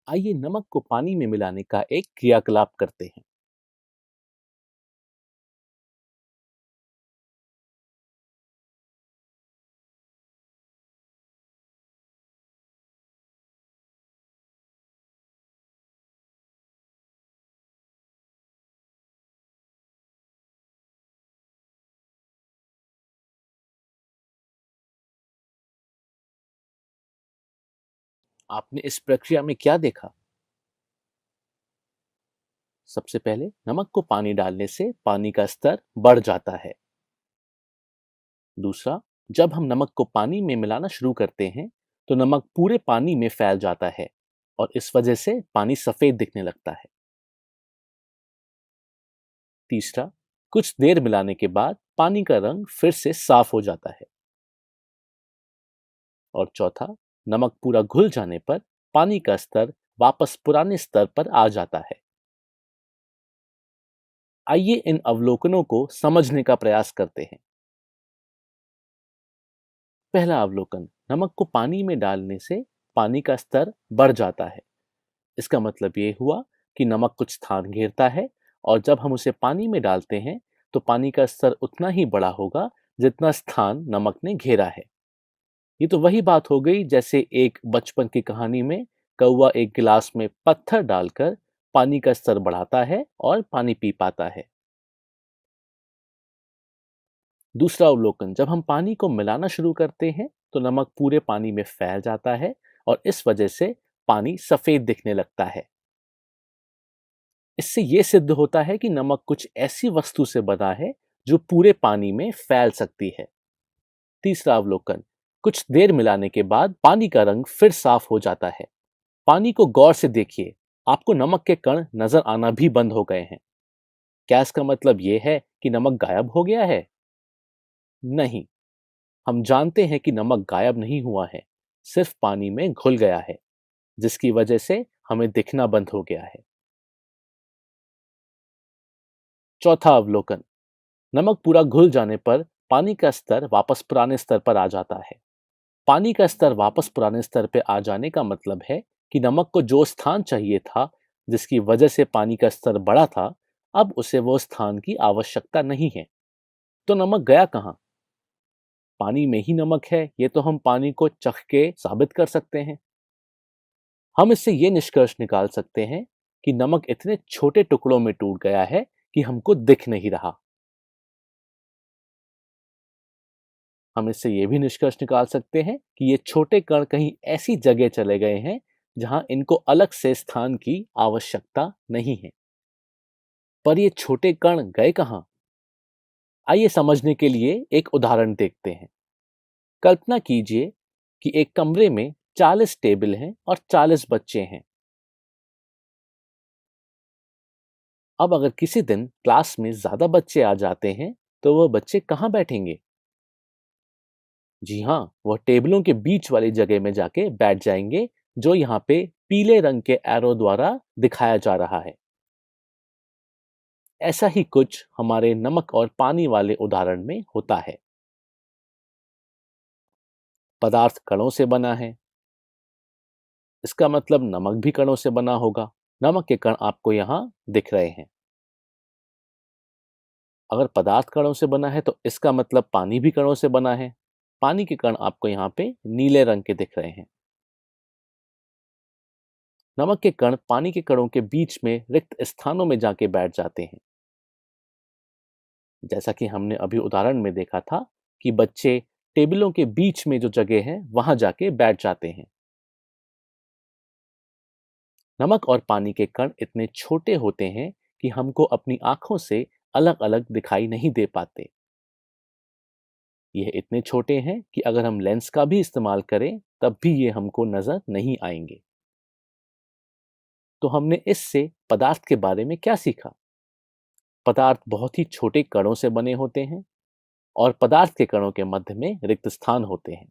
आइए नमक को पानी में मिलाने का एक क्रियाकलाप करते हैं। आपने इस प्रक्रिया में क्या देखा? सबसे पहले नमक को पानी डालने से पानी का स्तर बढ़ जाता है। दूसरा, जब हम नमक को पानी में मिलाना शुरू करते हैं, तो नमक पूरे पानी में फैल जाता है और इस वजह से पानी सफेद दिखने लगता है। तीसरा, कुछ देर मिलाने के बाद पानी का रंग फिर से साफ हो जाता है। और चौथा, नमक पूरा घुल जाने पर पानी का स्तर वापस पुराने स्तर पर आ जाता है। आइए इन अवलोकनों को समझने का प्रयास करते हैं। पहला अवलोकन, नमक को पानी में डालने से पानी का स्तर बढ़ जाता है। इसका मतलब ये हुआ कि नमक कुछ स्थान घेरता है और जब हम उसे पानी में डालते हैं तो पानी का स्तर उतना ही बड़ा होगा जितना स्थान नमक ने घेरा है। ये तो वही बात हो गई जैसे एक बचपन की कहानी में कौवा एक गिलास में पत्थर डालकर पानी का स्तर बढ़ाता है और पानी पी पाता है। दूसरा अवलोकन, जब हम पानी को मिलाना शुरू करते हैं तो नमक पूरे पानी में फैल जाता है और इस वजह से पानी सफेद दिखने लगता है। इससे ये सिद्ध होता है कि नमक कुछ ऐसी वस्तु से बना है जो पूरे पानी में फैल सकती है। तीसरा अवलोकन, कुछ देर मिलाने के बाद पानी का रंग फिर साफ हो जाता है। पानी को गौर से देखिए, आपको नमक के कण नजर आना भी बंद हो गए हैं। क्या इसका मतलब ये है कि नमक गायब हो गया है? नहीं, हम जानते हैं कि नमक गायब नहीं हुआ है, सिर्फ पानी में घुल गया है, जिसकी वजह से हमें दिखना बंद हो गया है। चौथा अवलोकन, नमक पूरा घुल जाने पर पानी का स्तर वापस पुराने स्तर पर आ जाता है। पानी का स्तर वापस पुराने स्तर पर आ जाने का मतलब है कि नमक को जो स्थान चाहिए था, जिसकी वजह से पानी का स्तर बढ़ा था, अब उसे वो स्थान की आवश्यकता नहीं है। तो नमक गया कहाँ? पानी में ही नमक है, ये तो हम पानी को चख के साबित कर सकते हैं। हम इससे ये निष्कर्ष निकाल सकते हैं कि नमक इतने छोटे टुकड़ों में टूट गया है कि हमको दिख नहीं रहा। हम इससे ये भी निष्कर्ष निकाल सकते हैं कि ये छोटे कण कहीं ऐसी जगह चले गए हैं जहां इनको अलग से स्थान की आवश्यकता नहीं है। पर ये छोटे कण गए कहां? आइए समझने के लिए एक उदाहरण देखते हैं। कल्पना कीजिए कि एक कमरे में 40 टेबल हैं और 40 बच्चे हैं। अब अगर किसी दिन क्लास में ज्यादा बच्चे आ जाते हैं तो वह बच्चे कहाँ बैठेंगे? जी हाँ, वह टेबलों के बीच वाली जगह में जाके बैठ जाएंगे, जो यहाँ पे पीले रंग के एरो द्वारा दिखाया जा रहा है। ऐसा ही कुछ हमारे नमक और पानी वाले उदाहरण में होता है। पदार्थ कणों से बना है, इसका मतलब नमक भी कणों से बना होगा। नमक के कण आपको यहाँ दिख रहे हैं। अगर पदार्थ कणों से बना है तो इसका मतलब पानी भी कणों से बना है। पानी के कण आपको यहाँ पे नीले रंग के दिख रहे हैं। नमक के कण पानी के कणों के बीच में रिक्त स्थानों में जाके बैठ जाते हैं। जैसा कि हमने अभी उदाहरण में देखा था कि बच्चे टेबलों के बीच में जो जगह है वहां जाके बैठ जाते हैं। नमक और पानी के कण इतने छोटे होते हैं कि हमको अपनी आंखों से अलग अलग दिखाई नहीं दे पाते। यह इतने छोटे हैं कि अगर हम लेंस का भी इस्तेमाल करें तब भी ये हमको नजर नहीं आएंगे। तो हमने इससे पदार्थ के बारे में क्या सीखा? पदार्थ बहुत ही छोटे कणों से बने होते हैं और पदार्थ के कणों के मध्य में रिक्त स्थान होते हैं।